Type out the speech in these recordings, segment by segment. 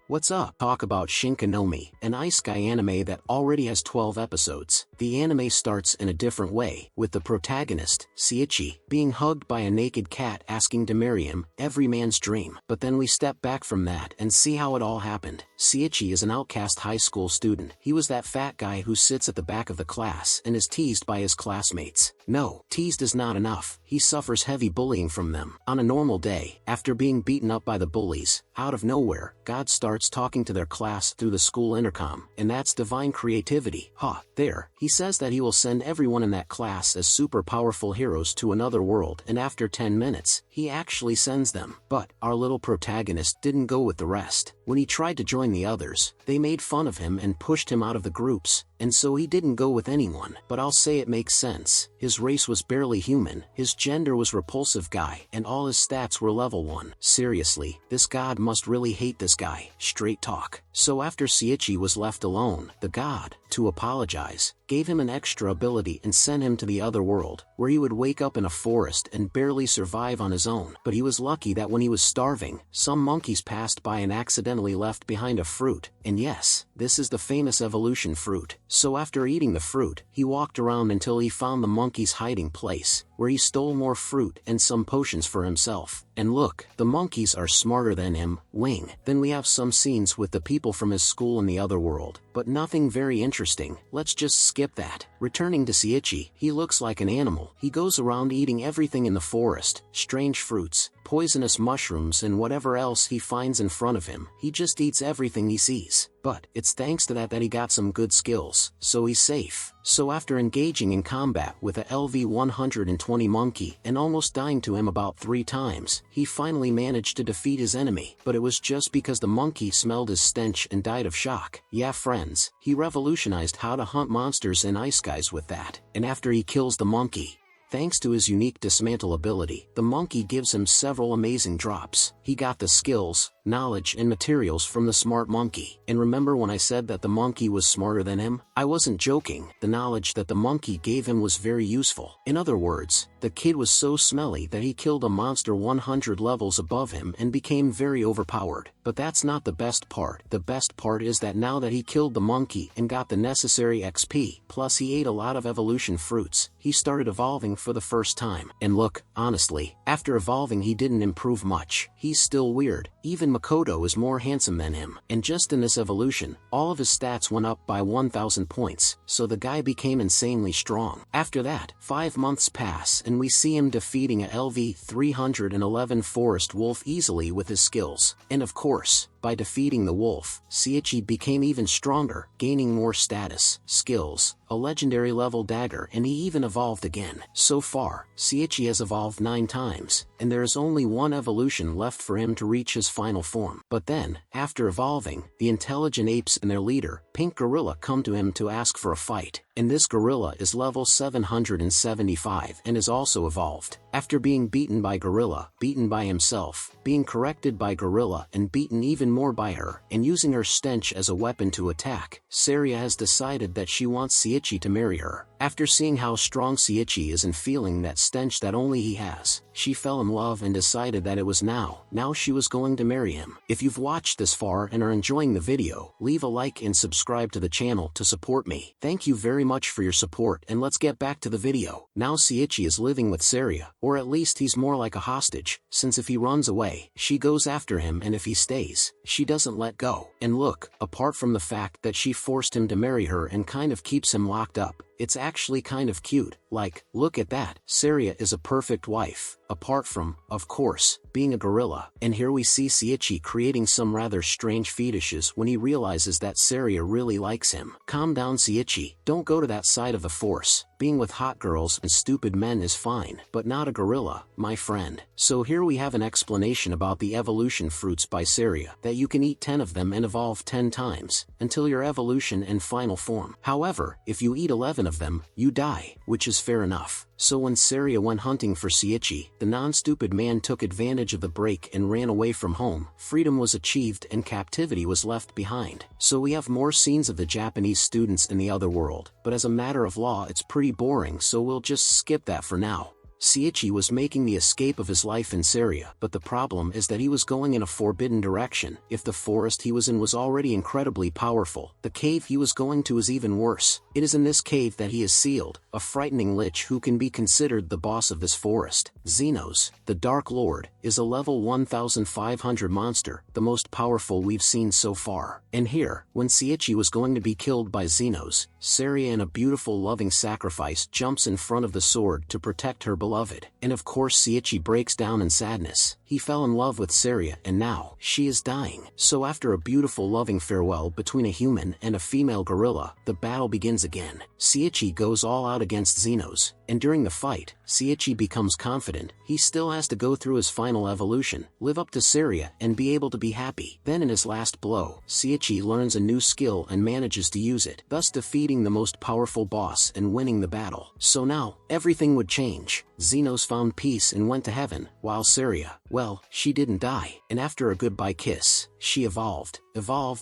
What's up? Talk about Shinka no Mi, an isekai anime that already has 12 episodes. The anime starts in a different way, with the protagonist, Seiichi, being hugged by a naked cat asking to marry him, every man's dream. But then we step back from that and see how it all happened. Seiichi is an outcast high school student. He was that fat guy who sits at the back of the class and is teased by his classmates. No, teased is not enough. He suffers heavy bullying from them. On a normal day, after being beaten up by the bullies, out of nowhere, God starts talking to their class through the school intercom, and that's divine creativity. There, he says that he will send everyone in that class as super powerful heroes to another world, and after 10 minutes, he actually sends them. But our little protagonist didn't go with the rest. When he tried to join the others, they made fun of him and pushed him out of the groups, and so he didn't go with anyone. But I'll say it makes sense. His race was barely human, his gender was repulsive guy, and all his stats were level 1. Seriously, this god must really hate this guy. Straight talk. So after Seiichi was left alone, the god, to apologize, gave him an extra ability and sent him to the other world, where he would wake up in a forest and barely survive on his own. But he was lucky that when he was starving, some monkeys passed by and accidentally left behind a fruit. And yes, this is the famous evolution fruit. So after eating the fruit, he walked around until he found the monkey's hiding place, where he stole more fruit and some potions for himself. And look, the monkeys are smarter than him. Wing. Then we have some scenes with the people from his school in the other world, but nothing very interesting. Let's just skip that. Returning to Seiichi, he looks like an animal. He goes around eating everything in the forest, strange fruits, poisonous mushrooms and whatever else he finds in front of him. He just eats everything he sees. But it's thanks to that he got some good skills, so he's safe. So after engaging in combat with a LV-120 monkey and almost dying to him about 3 times, he finally managed to defeat his enemy. But it was just because the monkey smelled his stench and died of shock. Yeah friends, he revolutionized how to hunt monsters in isekais with that. And after he kills the monkey, thanks to his unique dismantle ability, the monkey gives him several amazing drops. He got the skills, knowledge and materials from the smart monkey. And remember when I said that the monkey was smarter than him? I wasn't joking. The knowledge that the monkey gave him was very useful. In other words, the kid was so smelly that he killed a monster 100 levels above him and became very overpowered. But that's not the best part. The best part is that now that he killed the monkey and got the necessary XP, plus he ate a lot of evolution fruits, he started evolving for the first time. And look, honestly, after evolving he didn't improve much. He's still weird. Even Makoto is more handsome than him. And just in this evolution, all of his stats went up by 1000 points, so the guy became insanely strong. After that, 5 months pass and we see him defeating a LV-311 forest wolf easily with his skills. And of course, by defeating the wolf, Seiichi became even stronger, gaining more status, skills, a legendary level dagger, and he even evolved again. So far, Seiichi has evolved 9 times, and there is only one evolution left for him to reach his final form. But then, after evolving, the intelligent apes and their leader, Pink Gorilla, come to him to ask for a fight. And this gorilla is level 775 and is also evolved. After being beaten by Gorilla, beaten by himself, being corrected by Gorilla and beaten even more by her, and using her stench as a weapon to attack, Seiichi has decided that she wants Seiichi to marry her. After seeing how strong Seiichi is and feeling that stench that only he has, she fell in love and decided that it was now she was going to marry him. If you've watched this far and are enjoying the video, leave a like and subscribe to the channel to support me. Thank you very much for your support, and let's get back to the video. Now Seiichi is living with Seiichi, or at least he's more like a hostage, since if he runs away, she goes after him, and if he stays, she doesn't let go. And look, apart from the fact that she forced him to marry her and kind of keeps him locked up, it's actually kind of cute. Like, look at that. Seiichi is a perfect wife, apart from, of course, being a gorilla. And here we see Seiichi creating some rather strange fetishes when he realizes that Seiichi really likes him. Calm down Seiichi, don't go to that side of the force. Being with hot girls and stupid men is fine, but not a gorilla, my friend. So here we have an explanation about the evolution fruits by Seiichi, that you can eat 10 of them and evolve 10 times, until your evolution and final form. However, if you eat 11 of them, you die, which is fair enough. So when Seiichi went hunting for Seiichi, the non-stupid man took advantage of the break and ran away from home. Freedom was achieved and captivity was left behind. So we have more scenes of the Japanese students in the other world, but as a matter of law it's pretty boring, so we'll just skip that for now. Seiichi was making the escape of his life in Seiria, but the problem is that he was going in a forbidden direction. If the forest he was in was already incredibly powerful, the cave he was going to is even worse. It is in this cave that he is sealed, a frightening lich who can be considered the boss of this forest. Xenos, the Dark Lord, is a level 1500 monster, the most powerful we've seen so far. And here, when Seiichi was going to be killed by Xenos, Seiria in a beautiful loving sacrifice jumps in front of the sword to protect her beloved. And of course Seiichi breaks down in sadness. He fell in love with Seiria and now she is dying. So after a beautiful loving farewell between a human and a female gorilla, the battle begins again. Seiichi goes all out against Xenos, and during the fight, Seiichi becomes confident. He still has to go through his final evolution, live up to Seiria and be able to be happy. Then in his last blow, Seiichi learns a new skill and manages to use it, thus defeating the most powerful boss and winning the battle. So now, everything would change. Xenos found peace and went to heaven, while Seiria, well, she didn't die. And after a goodbye kiss, she evolved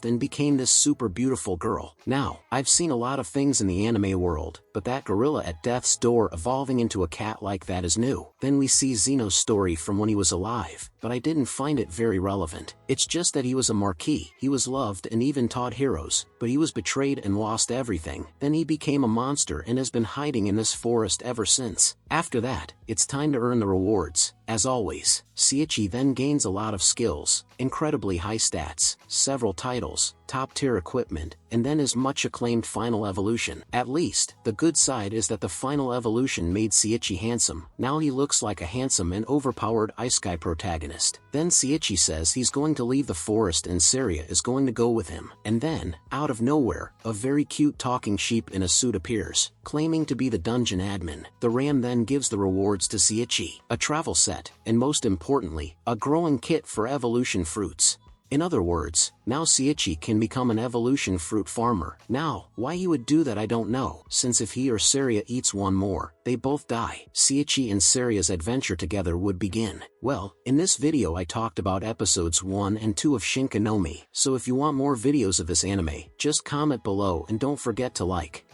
and became this super beautiful girl. Now, I've seen a lot of things in the anime world, but that gorilla at death's door evolving into a cat like that is new. Then we see Xenos' story from when he was alive, but I didn't find it very relevant. It's just that he was a marquis, he was loved and even taught heroes, but he was betrayed and lost everything. Then he became a monster and has been hiding in this forest ever since. After that, it's time to earn the rewards. As always, Seiichi then gains a lot of skills, incredibly high stats, several titles, top-tier equipment, and then his much-acclaimed final evolution. At least, the good side is that the final evolution made Seiichi handsome. Now he looks like a handsome and overpowered isekai protagonist. Then Seiichi says he's going to leave the forest and Seiria is going to go with him. And then, out of nowhere, a very cute talking sheep in a suit appears, claiming to be the dungeon admin. The ram then gives the rewards to Seiichi, a travel set, and most importantly, a growing kit for evolution fruits. In other words, now Seiichi can become an evolution fruit farmer. Now, why he would do that I don't know, since if he or Seiria eats one more, they both die. Seiichi and Seiria's adventure together would begin. Well, in this video I talked about episodes 1 and 2 of Shinka no Mi, so if you want more videos of this anime, just comment below and don't forget to like,